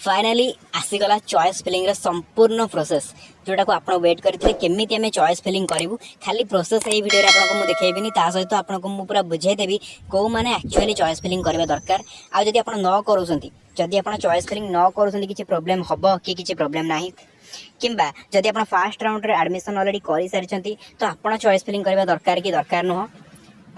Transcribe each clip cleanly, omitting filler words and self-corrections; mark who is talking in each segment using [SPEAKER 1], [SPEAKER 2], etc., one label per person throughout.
[SPEAKER 1] Finally आसीगला choice filling संपूर्ण process जोटा को आप वेट करते केमी आम चॉइस फिलिंग करूँ खाली प्रोसेस ये वीडियो आपको मुझे देखेबी सहित आपको मुझे पूरा बुझेदेवी कौ मैंने एक्चुअली चॉइस फिलिंग करवा दरकार आदि आप न करूँ जदि आप चॉइस फिलिंग न करूँ किसी प्रोब्लेम हम कि किसी प्रोब्लेम ना किंबा जदि आप फास्ट राउंड एडमिशन ऑलरेडी कर सारी तो आप चॉइस फिलिंग करवा दरकार कि दरकार नुह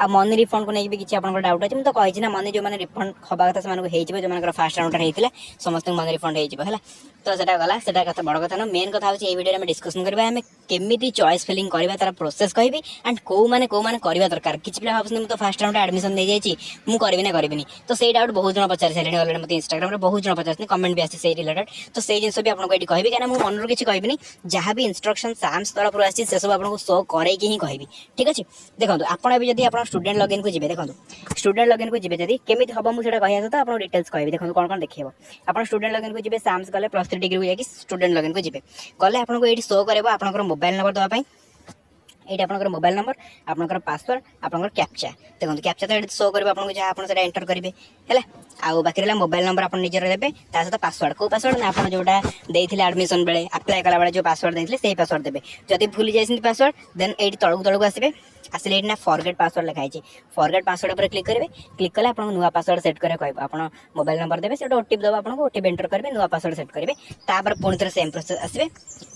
[SPEAKER 1] आ मनी रिफंड को लेकिन किसी आप डाउट अच्छे मुझे कही ना मनी जो मैंने रिफंड हवा कथा से जो फास्ट राउंड होता समस्त मनी रिफंड हो तो सेटा गला सेटा कथा बड़ कथा ना मेन कथा होची ए वीडियो में डिस्कशन करबा हमें केमिति चॉइस फिलिंग करबा तार प्रोसेस कहबी एंड को माने करबा दरकार किछि पिला भाबस तो फास्ट राउंड एडमिशन दे जाईची मु करबी ना करबिनी तो से डाउट बहुत जन पचार सारे ऑलरेडी मते इंस्टाग्राम रे बहुत जन पचार कमेंट भी आसी से रिलेटेड तो से जिंस भी आपको एटी कहबी कहना मु मनरो किछि कहबिनी जहां भी इंस्ट्रक्शन साम्स तरफ रु आसी से सब आपको शो करे कि ही कहबी ठीक अछि देखंतु आपण अभी जदी आपण स्टूडेंट लॉगिन को जिबे देखंतु स्टूडेंट लॉगिन को जिबे जदी केमिति हबो मु सेटा कहिया तो आपण डिटेल्स कहबी देखंतु कोन देखिबो आपण स्टूडेंट लॉगिन को जिबे साम्स गले +3 डिग्री को जाकी स्टूडेंट लॉगिन को जिबे गले आपको ये शो करबो आपनकर मोबाइल नंबर दवा पई ये आपनकर मोबाइल नंबर आपनकर पासवर्ड आपनकर कैप्चा देखो कैप्चा तो शो करबो आपनको जहाँ आप एंटर करेंगे है आउ बाकी रहा मोबाइल नंबर आप निजर देते सहित पासवर्ड को पासवर्ड ना आप जोटा देते एडमिशन बेले अप्लाई कला बेले जो पासवर्ड देते से पासवर्ड देते जब भूली जाए पासवर्ड देन ये तलू तलू आसवे आसिले ये फॉरगेट पासवर्ड लिखाई फॉरगेट पासवर्ड पर क्लिक करेंगे क्लिक कले आप नुआ पासवर्ड सेट करें कह आप मोबाइल नंबर देते से ओटीपी दबा आपको ओटीपी एंटर करेंगे नुआ पासवर्ड सेट करेंगे तापर पुणी थे सेम प्रोसेस आसवे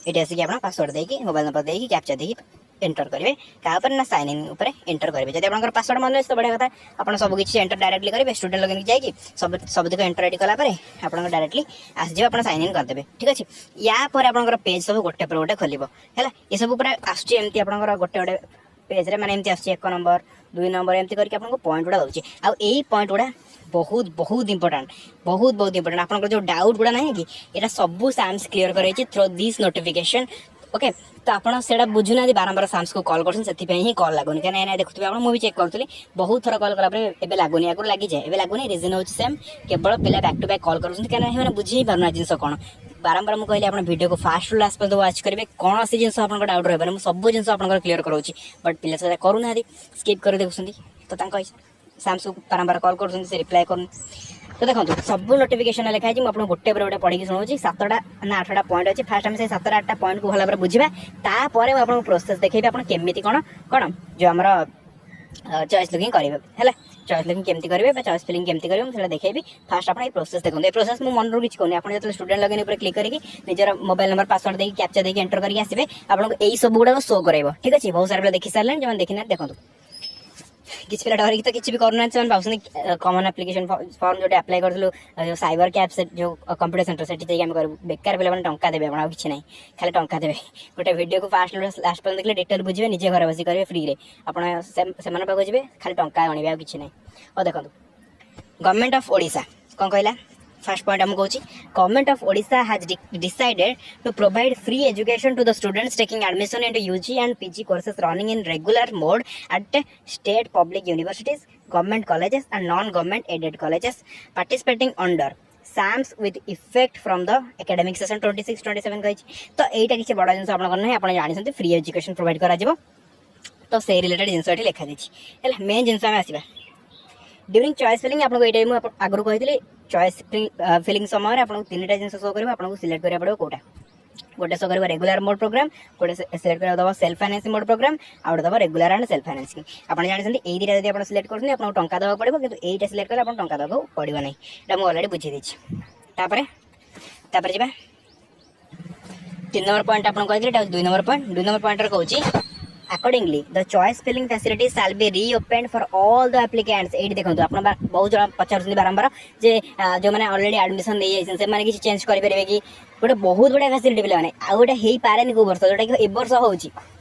[SPEAKER 1] ये आसिक आप पासवर्ड देकी मोबाइल नंबर देकी कैप्चा देकी एंटर करेंगे क्या ना साइन इन उपर एंटर करेंगे जब आप पासवर्ड मन तो बढ़िया कथा आप सब किसी एंटर डायरेक्टली करेंगे स्टूडेंट लॉगिन जाकि सब एंटर एडी कलापर आप डायरेक्टली आसो आप साइन इन करदे ठीक अच्छे या पर पेज सब गोटे पर गोटे खोल है ये सब पूरा आसमती आप गोटे गोटे पेज रे माने एमती आछी 1 नंबर 2 नंबर एमती करके आपको पॉइंट गुड़ा दउची आ एई पॉइंट गुड़ा बहुत बहुत इंपोर्टेंट बहुत इंपोर्टेंट आपन जो डाउट गुड़ा नहीं कि एटा सब साम्स क्लियर करे थ्रू दिस नोटिफिकेशन ओके तो आपड़ से बुझुना बारंबार साम्स को कॉल कर ही कॉल लगुनि क्या देखुए आप मुझे चेक करूँ बहुत थर कॉल कलापर लगुनि आगुरी लगी जाए एवं लगुनि रिजन हो सेम केवल पिला बैक टू बैक कॉल कर बुझे ही पारना जिन कौन बारंबार मुझे कहली आप वीडियो को फास्ट लास्ट पर्यटन वाच करेंगे कौन सी जिन आप डाउट रही है सब जिन आप क्लीयर कराऊँ बट पिला से करूना स्किप कर देखुं तो साम्स को बारंबार कॉल कर रिप्लाई कर तो देखो सब नोटिफिकेशन लिखाई मुझे गोटे पर गोटे पढ़ी शुणाऊँ 7टा ना 8टा पॉइंट अच्छे फास्ट आम से 7टा 8टा पॉइंट को भल भाव बुझा तापर मुझे प्रोसेस देखिए आप केमी कौन कौन जो आम चॉइस लुकिंग करेंगे है चॉइस लुकिंग केमती करेंगे चॉइस फिलिंग केमती करेंगे मुझे देखिए फास्ट आप प्रोसेस देखो प्रोसेस मुझे मन किसी कहूँ आप जो स्टूडेंट लॉगिन पर क्लिक करके निजर मोबाइल नंबर पासवर्ड देकी कैप्चा देकी एंटर करके आसवे आपको यही सब गुड़ा शो कर ठीक अच्छे बहुत सारे देखी सारे जो देखना देखो किसी पिला डर तो किसी भी करना भाई कमन एप्लिकेशन फॉर्म जो अप्लाई करूँ साइबर कैप जो कंप्यूटर सेंटर से करूँ बेकार पे टंका देवे आप किसी ना खाली टंका देवे गोटे वीडियो को फास्ट लास्ट पर देखिए डिटेल बुझे निजे घर बस करेंगे फ्री रे आपको जी खाली टंका गणवे आ कि ना और देखो गवर्नमेंट ऑफ ओडिशा कौन कहला फर्स्ट पॉइंट हम कहूँ government of Odisha has decided to provide free education to the students taking admission into UG and PG courses running in regular mode at state public universities government colleges and non government aided colleges participating under SAMS with effect from the academic session 26-27 कही तो यहाँ किसी बड़ा जिन आप जानते free education provide करा तो से रिलेटेड जिनस लिखा है मेन जिन आसवा ड्यूरिंग चॉइस फिलिंग आपको ये आगुरी कही चॉइस फिलिंग समय आपको 3टा जिन शो कर आपको सिलेक्ट करा पड़ो कौटा गोटे शो कर रेगुलर मोड प्रोग्राम गोटे सिलेक्ट कर दबा सेल्फ फाइनेंसिंग मोड प्रोग्राम आउ गोटे दबा रेगुलर एंड सेल्फ फाइनेंसिंग आप जानते ये दुटा जब आप सिलेक्ट करते आपको टंका देवा पड़ो कि यहीटा सिलेक्ट करें आपको टंका देवा पड़ो ना ये मुझे अलरेडी बुझे देपर जा 3 नंबर पॉइंट आपको कही 2 नंबर पॉइंट कहूँ Accordingly, the choice filling facilities shall be reopened for all the applicants. ये देखो आप बहुत जन पचार बारंबार जे जो मैंने ऑलरेडी एडमिशन दे जाए किसी चेंज करेंगे कि गोटे बहुत बड़ा फैसिलिटी पे आउ गोटे हो पारे को वर्ष जोटा कि वर्ष हो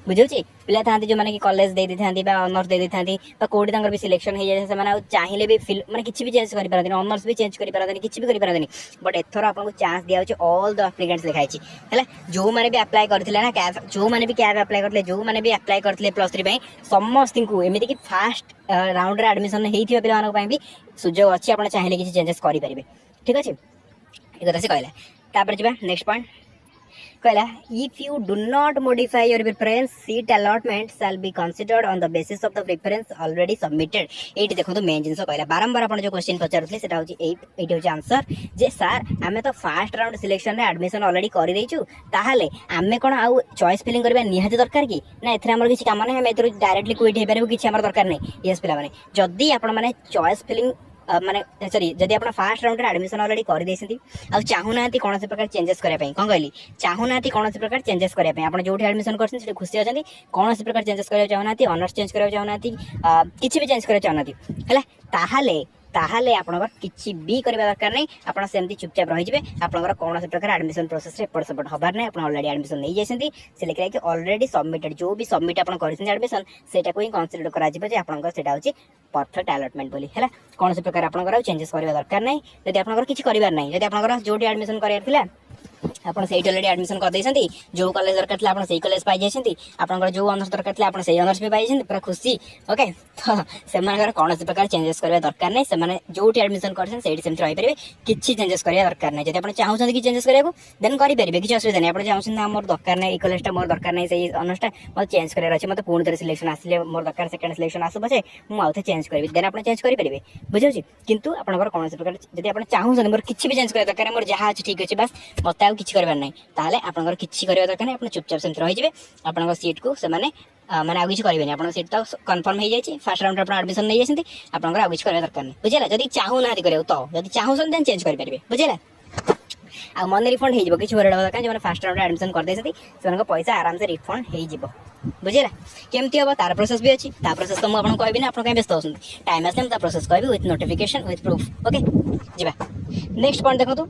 [SPEAKER 1] बुझे पिला था जो मैंने कॉलेज दे था ऑनर्स दे था कौटी भी सिलेक्शन हो जाए चाहिए भी फिल मैंने किसी भी चेंज करें ऑनर्स भी चेंज करें किसी भी करें बट एथर आपको चांस दिया ऑल द एप्लिकेंट्स लिखाई है जो मैंने भी अप्लाई करते ना कैब जो मैंने भी कैब अप्लाई करते जो मैंने भी अप्लाई करते +3 समस्त को एमती कि फास्ट राउंड एडमिशन होता पे भी सुजोग अच्छी आप चाहिए किसी चेंजेस करेंगे ठीक अच्छे ये कथा से कहला तापर जा नेक्स्ट पॉइंट कहला if you do not modify your preference seat allotment shall be considered on the basis of the preference already submitted. एठी देखो मेन जिंस कहला बारंबार आपण जो क्वेश्चन पचारुथले सेटा होची एठी होची आंसर जे सर आमे तो फर्स्ट राउंड सिलेक्शन रे एडमिशन ऑलरेडी करि देइछु ताहाले आमे कोन आउ चॉइस फिलिंग करबा निहाती दरकार कि ना एथरे हमर किछि काम नै हम एथरे डायरेक्टली क्विट हे परबो किछि हमर दरकार नै। यस पिला माने जदी आपण माने चॉइस फिलिंग माने सॉरी जदि आप फास्ट राउंड एडमिशन ऑलरेडी कर देइसंती आ चाहूना कौन प्रकार चेंजेस करिया पई कोन कहली चाहूना कौन प्रकार चेंजेस करिया पई आपण जोठी एडमिशन करछन से खुशी अछंती कौन प्रकार चेंजेस करिया चाहूना ऑनर्स चेंज करिया चाहूना किछि भी चेंज करिया चाहूना हला ताहाले आपनकर किछि भी करबा दरकार नै आपण सेमती चुपचाप रहि जिवे आपनकर कौन प्रकार एडमिशन प्रोसेस रे एपट सेपट हबार नै आपण ऑलरेडी एडमिशन नै जैसंती से लिखला कि ऑलरेडी सबमिटेड जो भी सबमिट आपण करछन एडमिशन सेटा को ही कंसीडर करा जिवे जे आपनकर सेटा होची परफेक्ट अलॉटमेंट बोली हला कौन प्रकार आपनकर चेंजेस करबा दरकार नै जदि आपनकर किछि करिवार नै जदि आपनकर जोटी एडमिशन करियार थिला आपण सेही ऑलरेडी एडमिशन कर देइसंती जो कॉलेज दरकार थिला आपण सेही कॉलेज पाइ जैसंती आपनकर जो ऑनर्स दरकार थिला आपण सेही ऑनर्स पे पाइ जैसंती पूरा खुशी ओके तो सेमानकर कौन प्रकार चेंजेस करबा दरकार नै सेमाने जोटी एडमिशन करछन सेही सेमति रहि परिबे किछि चेंजेस करिया दरकार नै जदि आपण चाहउछन कि चेंजेस करियाको देन करि परिबे किछि असुविधा नै आपण चाहउछन ना मोर दरकार नै ई कॉलेजटा मोर दरकार नै सेही ऑनर्सटा मोर चेंज करिया अछि मते पूर्ण तरह सिलेक्शन आसिले मोर दरकार सेकंड सिलेक्शन आसु बचे मु आउथे चेंज करबी देन आपण चेंज करि परिबे बुझौछि किंतु आपनकर कौन प्रकार जदि आपण चाहउछन मोर किछि भी चेंज करिया दरकार मोर जहा अछि ठीक अछि बस मते आ किछि करबार नै ताले आपनकर किछि करिया दरकार नै आपण चुपचाप सेमति रहि जिवे आपनकर सीट को से माने आ किछि करबेनी आपण सीट तो कंफर्म हे जाय छि फर्स्ट राउंड आपण एडमिशन नै जायसंती आपनकर आ किछि करिया दरकार नै बुझिला जदि चाहू नाथि करियो तो जदि चाहूछन देन चेंज करि परिबे बुझिला आ मनी रिफंड हे जिवो किछि वरड दरकार जे फर्स्ट राउंड एडमिशन कर देसंती सेनक पैसा आराम से रिफंड हे जिवो बुझिला केमती हम तार प्रोसेस भी अच्छी ता प्रोसेस तो मुझे कहबी ना आप व्यस्त होती टाइम आसे ता प्रोसेस कहबी with notification with proof okay जीवा नेक्स्ट पॉइंट देखो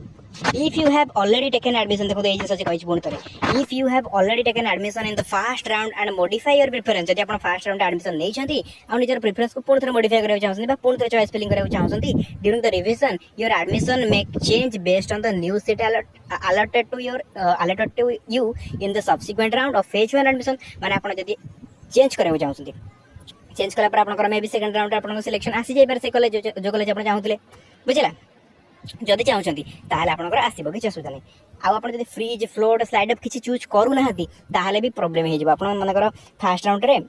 [SPEAKER 1] if you have already taken admission देखो ये जिन कहि पुणी थे if you have already taken admission in the first round and modify your preference जदि आप फर्स्ट राउंड एडमिशन नहीं चाहती आ निजर प्रेफरेंस को पुणी थे मॉडिफाई करबा चाहछन बा पुणी थे चॉइस फिलिंग करबा चाहछन during the revision your admission may change based on the new seat allotted to you in the subsequent round of phase 1 admission माने आपण जदि चेंज करबा चाहछन चेंज कला पर आपनकर मे भी सेकंड राउंड आपन सिलेक्शन आसी जाय पर से कॉलेज जो कॉलेज आपन चाहूतले बुझिला जदि चाहछंती ताहाले आपनकर आसीबो कि असुविधा नै आ आपन जदि फ्रीज फ्लोट स्लाइड अप किछि चूज करू नाहती ताहाले भी प्रॉब्लम हे जिवो आपन मनकर फर्स्ट राउंड रे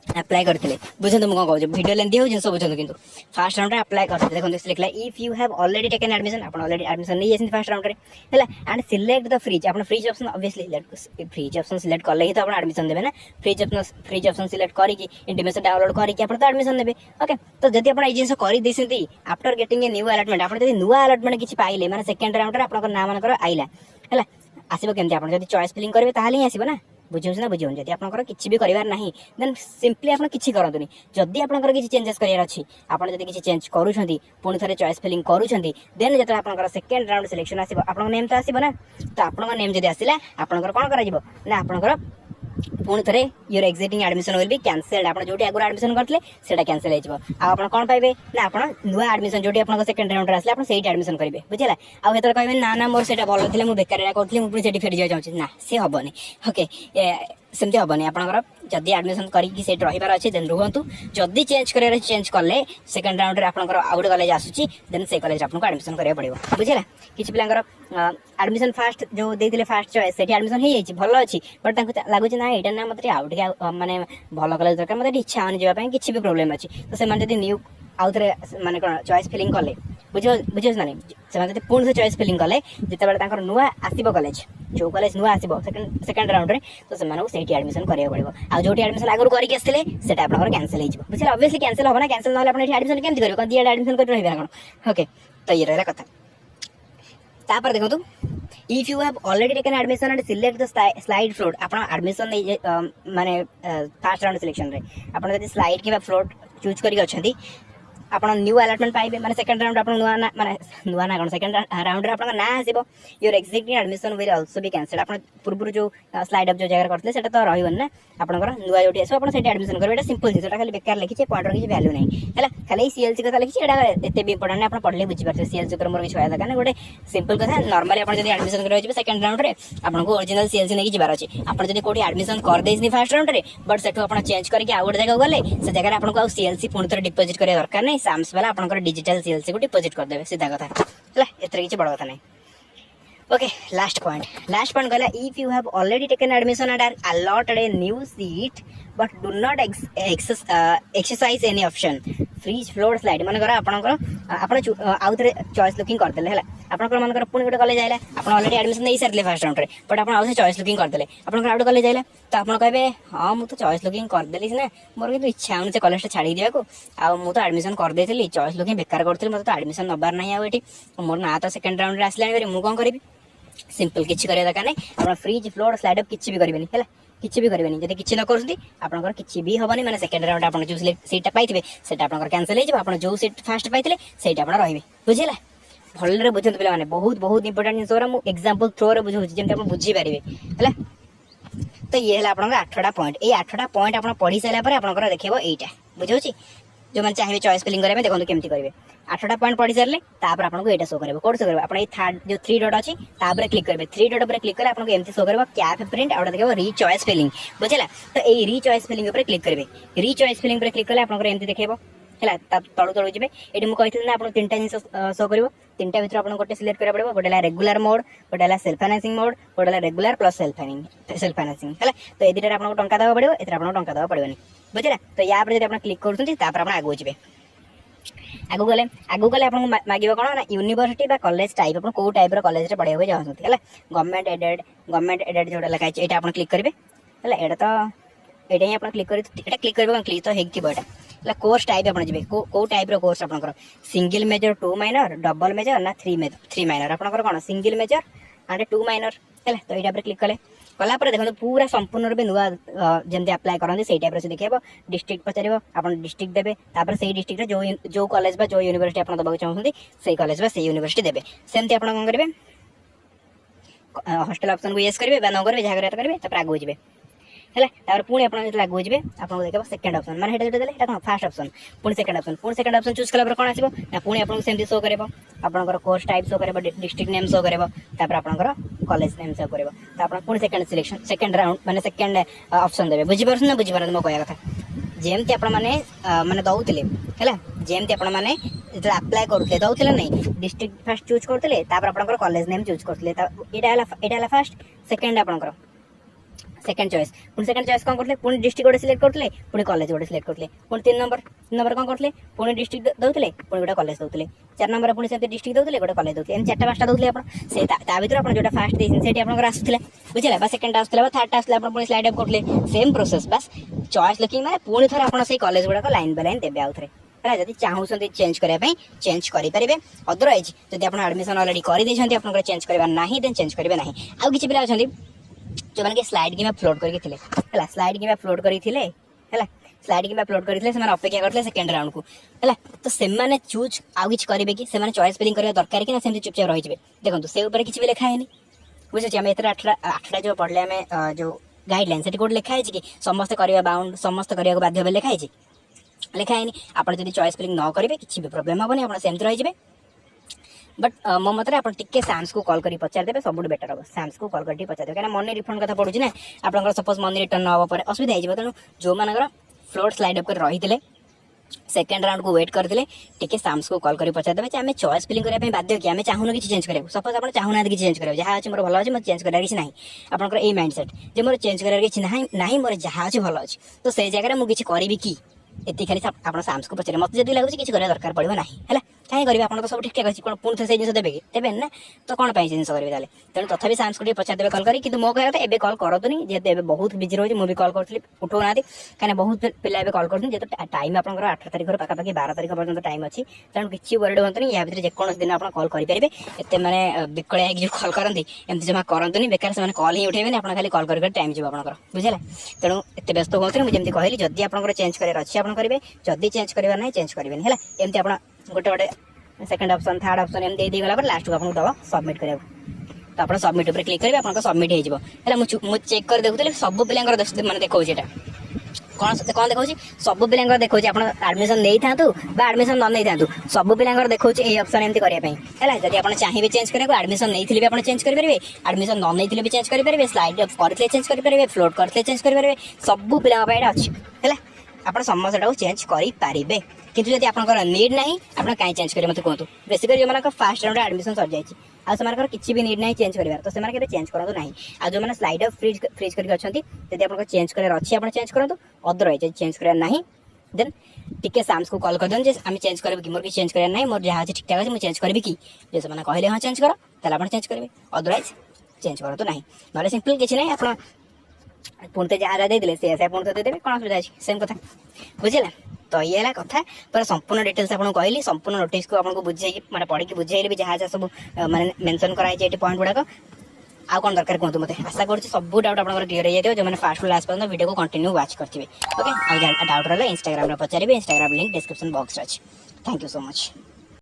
[SPEAKER 1] अप्लाई करथिले बुझंतु म कहू वीडियो लेंथी हो जिंस बुझंतु किंतु फर्स्ट राउंड रे अप्लाई करथिले देखो लिखला if you have already taken admission आपन ऑलरेडी एडमिशन नै जेसिन फर्स्ट राउंड रे हला एंड सिलेक्ट द फ्रीज आपन freeze option obviously freeze option select करले ही तो आपन एडमिशन देबे ना फ्रीज ऑप्शन सिलेक्ट करी कि इंटीमेशन डाउनलोड करी कि आपन तो एडमिशन देबे ओके तो जदि आपन ए जिंस करी देसंती after getting a new allotment आपन जदि न्यू अलॉटमेंट किछि पाइले माने सेकंड राउंड रे आपन नाम मनकर आइला हला आसीबो केमति आपन जदि चॉइस फिलिंग करबे ताहाले ही आसीबो ना बुझियो ना बुझियो जदि आपनकर किछि भी करिवार नाही देन सिंपली आपन किछि करंतुनी जदि आपनकर किछि चेंजेस करियार अछि आपन जदि किछि चेंज करूछंती पुणी थरे चॉइस फिलिंग करूछंती देन जते आपनकर सेकंड राउंड सिलेक्शन आसीबो आपन नेम तो आसीबो ना तो आपन नेम जदि आसिला आपनकर कोन करा जिवो ना आपनकर पुणी थरे your existing admission will be cancelled आपन जोटी आगुर एडमिशन करथले सेटा कैंसिल हे जिवो आ आपन कोन पाइबे ना आपन नुवा एडमिशन जोटी आपन सेकंड राउंड रे आसले आपन सेही एडमिशन करिवे बुझिला आ हेतर कहबे ना ना मोर सेटा भलो थिले मु बेकार करथले मु पुणी सेठी फेरि जाय चाहछि ना से हबनी ओके सेमती हबनी आपनकर जदि एडमिशन करिकि सेट रहिबार अछि देन रुहंतु जदि चेंज करियर चेंज करले सेकंड राउंड रे आपनकर आउट कॉलेज आसुची देन से कॉलेज आपनको एडमिशन करिया पड़िबो बुझिला किछि पिलांकर एडमिशन फास्ट जो देथिले फास्ट चॉइस सेठी एडमिशन हे जायछि भलो अछि बट तांको लागु छी ना एटा ना मते आउट के माने भलो कॉलेज दरकार मते इच्छा होनी जेबा पय किछि भी प्रॉब्लम अछि तो से माने जदि न्यू आउथरे माने कोन चॉइस फिलिंग करले बुझियो ना नहीं से माने पूर्ण से चॉइस फिलिंग करले जते बेले तांकर नुवा आसीबो कॉलेज जो कॉलेज नुवा आसीबो सेकंड राउंड रे तो से माने सेठी एडमिशन करिया पड़िबो आ जोटी एडमिशन आगुर करि के आस्थिले सेटा आपनकर कैंसिल हे जिवो बुझिला ऑब्वियसली कैंसिल होबा ना कैंसिल नहले आपन एठी एडमिशन केमति करियो कोन दिया एडमिशन कर रहिबा कोन ओके तो ये रहला कथा तापर देखो तो if you have already taken admission and select the slide float आपन एडमिशन माने फर्स्ट राउंड सिलेक्शन रे आपन जदि स्लाइड किबा फ्लोट चूज करि अछंती आपन न्यू अलॉटमेंट पाइबे माने सेकंड राउंड आपन नुवा ना कोन सेकंड राउंड रे आपन ना आसीबो your existing admission will also be cancelled आपन पूर्व जो स्लाइड अप जो जगह करथले सेटा तो रहिबन ना आपनकर नुवा जोटी आसो आपन सेटा एडमिशन करबे एटा सिंपल सेटा खाली बेकार लिखि छे पॉइंट र किछि वैल्यू नै हला खाली सीएलसी कथा लिखि छे एटा एते भी इंपोर्टेंट नै आपन पढले बुझि परछे सीएलसी पर मोर किछि होया लगा ना गोटे सिंपल कथा नॉर्मली आपन जदि एडमिशन करबे छिबे सेकंड राउंड रे आपन को ओरिजिनल सीएलसी नै कि जिबार अछि आपन जदि कोठी एडमिशन कर देइसनी फर्स्ट राउंड रे बट सेठो आपन चेंज करके आउट जगह गले से जगह रे आपन को सीएलसी पुणी थरे डिपॉजिट करे दरकार नै साम्स वाला आपन डिजिटल सीएलसी को डिपॉजिट कर देबे सीधा कथा हला एतरे किछि बड़ कथा नै ओके लास्ट पॉइंट गला if you have already taken admission and are allotted a new seat but do not exercise any option freeze float slide मनकर आपणकर आउ थे चॉइस लुकिंग करदेले है आपणकर मनकर पुणी गोटे कॉलेज आइला आप ऑलरेडी एडमिशन नहीं सारे फर्स्ट राउंड बट आप आउ चॉइस लुकिंग करदेले आपणकर आउ कॉलेज आइला तो आप कहे हाँ मुझे चॉइस लुकिंग करदेली सीना मोर किंतु इच्छा होनी कॉलेज छाड़ी दिया आ मुझे एडमिशन करदे चॉइस लुकिंग बेकार करी मतलब तो एडमिशन नबार ना आठ मोर ना तो सेकेंड राउंड में आसला मुझे कौन करी सिंपल किसी करिया दरकार नहीं आप फ्रीज फ्लोर स्लाइड अप किसी भी करेंगे है किसी भी करेंगे जब किसी न करते आपंकर किसी भी हेनी मैंने सेकेंड राउंड आप जो सीटा पाइबे से कैंसल हो जो सीट फास्ट पाइले से रही बुझेगा भले बुझे पे बहुत बहुत इंपोर्टेंट जिन मुझे एग्जांपल थ्रो बुझे जमी आप बुझीपारे है तो ये है आप 8टा पॉइंट ये 8टा पॉइंट आप पढ़ी सारापर आप देखो यहीटा बुझे जो मैंने चाहिए चॉइस फिलिंग करेंगे देखो केमती करेंगे 8टा पॉइंट पढ़ी सारे आपको ये शो करेंगे कौन शो करेंगे आप थर्ड जो 3 डॉट अच्छी क्लिक करेंगे 3 डॉट पर क्लिक करेंगे आपको एमती शो करेंगे कैप प्रिंट आउट देखो री चॉइस फिलिंग बुझेगा तो ये री चॉइस फिलिंग पर क्लिक करेंगे री चॉइस फिलिंग पर क्लिक कले आपको एमती देखो है तलू तलू जी ये मुझे कही ना आप 3टा जिन शो कर 3टा भर आप गोटे सिलेक्ट करा पड़ो गोटे रेगुलर मोड गोटे सेल्फ फाइनेंसिंग मोड गोटे रेगुलर प्लस सेल्फ फाइनेंसिंग है तो ये दुटा आपको टंका देवा पड़ो ये आपको टंका देवा पड़ोनी बुझेगा तो या जब आप क्लिक कर आगे जी आगू गले आपको मांगे कौन ना यूनिवर्सिटी कॉलेज टाइप आप कौ टाइप कॉलेज पढ़ाई चाहते हैं गवर्नमेंट एडेड जो लिखाई यहाँ आप क्लिक करेंगे है यहाँ तो यहाँ ही आप क्लिक कर क्लिक तो है कोर्स टाइप आप जी कौ टाइप कोर्स आप single major 2 minor double major ना 3 माइनर आपंकर कौन सिंगल मेजर एंड 2 माइनर है तो यहाँ क्लिक कले कलापर देखो पूरा संपूर्ण रूप नुआ जमी अप्लाई करते से टाइप से देखा डिस्ट्रिक्ट पचार आप डिस्ट्रिक्ट देवे से डिस्ट्रिक्ट जो जो कॉलेज जो यूनिवर्सिटी आप दबाक चाहते से कॉलेज से यूनिवर्सिटी देवे सेमती आप कौन करेंगे हॉस्टल ऑप्शन को येस करेंगे न करेंगे जहाँ करेंगे आगे जी है पुणी आप आगे जी आपको देखा सेकेंड ऑप्शन मैंने कौन फास्ट ऑप्शन पुणी सेकेंड ऑप्शन चूज कला कौन आसो ना पुणी आपको सेमती शो करेंगे आपंकर कोर्स टाइप शो करेंगे डिस्ट्रिक्ट नेम शो करेंगे आपंकर कॉलेज नेम शो करेंगे तो आप पुणी सेकेंड सिलेक्शन सेकेंड राउंड मैंने सेकेंड ऑप्शन देवे बुझीपार ना बुझीपार मो कह कथा जमती आप मैंने दौले है जमती आप अप्लाई करुले दौले नहीं डिस्ट्रिक्ट फास्ट चूज करते आप कॉलेज नेम चूज करते यहाँ फास्ट सेकेंड आपंकर सेकेंड चॉइस पुणी सेकेंड चॉइस कौन करते पुणी डिस्ट्रिक्ट गोटे सिलेक्ट करते पुणी कॉलेज गोटे सिलेक्ट करते पुणी 3 नंबर कौन करते पुणी डिस्ट्रिक्ट दौले पुणी गोटे कॉलेज दौले 4 नंबर पुणी से डिस्ट्रिक्ट दौले गोटे कॉलेज दौले एम 4टा 5टा दौले आप भर आप जो फास्ट देते आपंकर आसूला बुझे सेकेंड आसूला थर्ड आसूला आप स्लाइड अप करते सेम प्रोसेस बस चॉइस लुकिंग मैंने पुणी थे आप कॉलेज गुड़ाक लाइन बाय लाइन देवे आउ थे है जब चाहते चेंज करने चेंज करेंगे अदरवाइज जब आप एडमिशन अलरेडी कर आप चेंज करवा ना देन चेंज करेंगे ना आउ कि पिला अच्छा जो मैंने स्लाइड की फ्लोट करके स्लाइड की फ्लोट करते है स्लाइड की फ्लोट करते अपेक्षा करते सेकेंड राउंड को है तो से चूज आउ कि करेंगे कि चॉइस फिलिंग करवा दरकार कि सेमती चुपचाप रही देखो से किसी भी लिखाए बुझे आम एत 8टा जो पढ़ले आम जो गाइडलाइन से कौट लिखाई कि समस्त करवा बाउंड समस्त करने बाध्य लिखाई लिखाए आप चॉइस फिलिंग न करेंगे किसी भी प्रोब्लेम हेनी आप सेमती रही बट मो मत आप सैम्स को कॉल कर पचार देते सब बेटर हम सैम्स को कॉल कर पचार देते कहीं मनी रिफंड कथा पड़ू ना आप सपोज मनी रिटर्न हम पर असुविधा हो तेणु जो मानकर फ्लोट स्लाइड अप कर रही थे सेकेंड राउंड को वेट करते टे सैम्स को कॉल कर पचार देते आम चॉइस फिलिंग करने बाध्य कि आम चाहून कि चेंज करा सपोज आप चाहूना कि चेंज करा जहाँ अच्छे मोर भल अच्छे मैं चेंज करार किसी ना आपंकर ये माइंड सेट जो मोर चेंज करार किसी ना मोर जहाँ अच्छे भल अच्छे तो से जगह मुझे किसी करी कि ये खाली आप सैम्स को पचारे मत जब लगुच किसी दरकार पड़ो ना है कहीं करेंगे आप सब ठीक ठाक अच्छी कौन पुणी से जिन देवे कि देवे ना तो कौन जिन करेंगे तेणु तथापि सैम्स को पचार देवे कल करी मो कह ए कल करतुनि जेहतु बहुत बिजी रही मुझे कल करी उठाऊना कहीं बहुत पिला कल कर टाइम आप 8 तारीख पाखापाखि 12 तारीख पर्यटन टाइम अच्छी तेणु किसी वरीड हूँ या भर जेकोसी दिन आप कल करेंगे एत मैंने विकलिया जो कल करती एमती जमा करतुनि बेकार से कल ही उठेबे आप खाली कल कर टाइम जी आप बुझेगा तेणु एत व्यस्त हूँ मुझे कहली जदि आप चेंज करार अच्छी आप करेंगे जदि चेंज करार ना चेंज करेंगे है एमती आप गोटे गोटे सेकेंड ऑप्शन थर्ड ऑप्शन एम दे गला लास्ट को आपको दबा सबमिट करा तो आप सबमिट उपर क्लिक करेंगे आपको सबमिट हो मुझे चेक कर देखुली सब पिला मैंने देखा कौन कौन देखा सब पिला देखा आप एडमिशन नहीं था एडमिशन न नहीं था सब पिला देखा ये ऑप्शन एमती करने है जब आप चाहिए चेंज करेंगे एडमिशन नहीं भी आप चेंज करेंगे एडमिशन न नहीं भी चेंज करेंगे स्लाइड करते चेंज करेंगे फ्लोट करते चेंज करेंगे सब पिला अच्छी है आप समस्या को चेंज करेंगे किंतु जब आप नीड ना आप कहीं चेंज करेंगे मत कहूँ बेसिकली जो फास्ट राउंड एडमिशन सर जाए आ सेमानकर किछि भी नीड नाही चेंज करिवार तो सेमान केबे चेंज करंतु नाही आ जो माने स्लाइडर फ्रीज करके अछंती यदि आपन चेंज करर अछि आपन चेंज करंतु अदरवाइज चेंज करर नाही देन टिके साम्स को कॉल कर दन जे आमी चेंज करबे कि मोर की चेंज करर नाही मोर जहा अछि ठीक ठाक अछि मु चेंज करबे कि जे सेमाने कहले हां चेंज करो तला आपन चेंज करबे अदरवाइज चेंज करंतु नाही नले सिंपल किछि नाही आपन पुनते जहाँ दे दिले से पुनते दे देबे कोन सुविधा अछि सेम कथा बुझिला तो ये है कथा पर संपूर्ण डिटेल्स आपको कहली संपूर्ण नोटिस को आपको बुझे माने पढ़ी की बुझेइले भी जहाँ सब माने मेंशन कराई जे पॉइंट गुडा आ कौन दरकार कहतु मते आशा करूँ सब डाउट आपन क्लियर हो जाए जो मैंने फास्ट लास्ट पर्यटन वीडियो को कंटिन्यू वाच करथिबे ओके आ डाउट रहले इंस्टाग्राम रे पचारिबे इंस्टाग्राम लिंक डिस्क्रिप्शन बॉक्स रे अछि थैंक यू सो मच।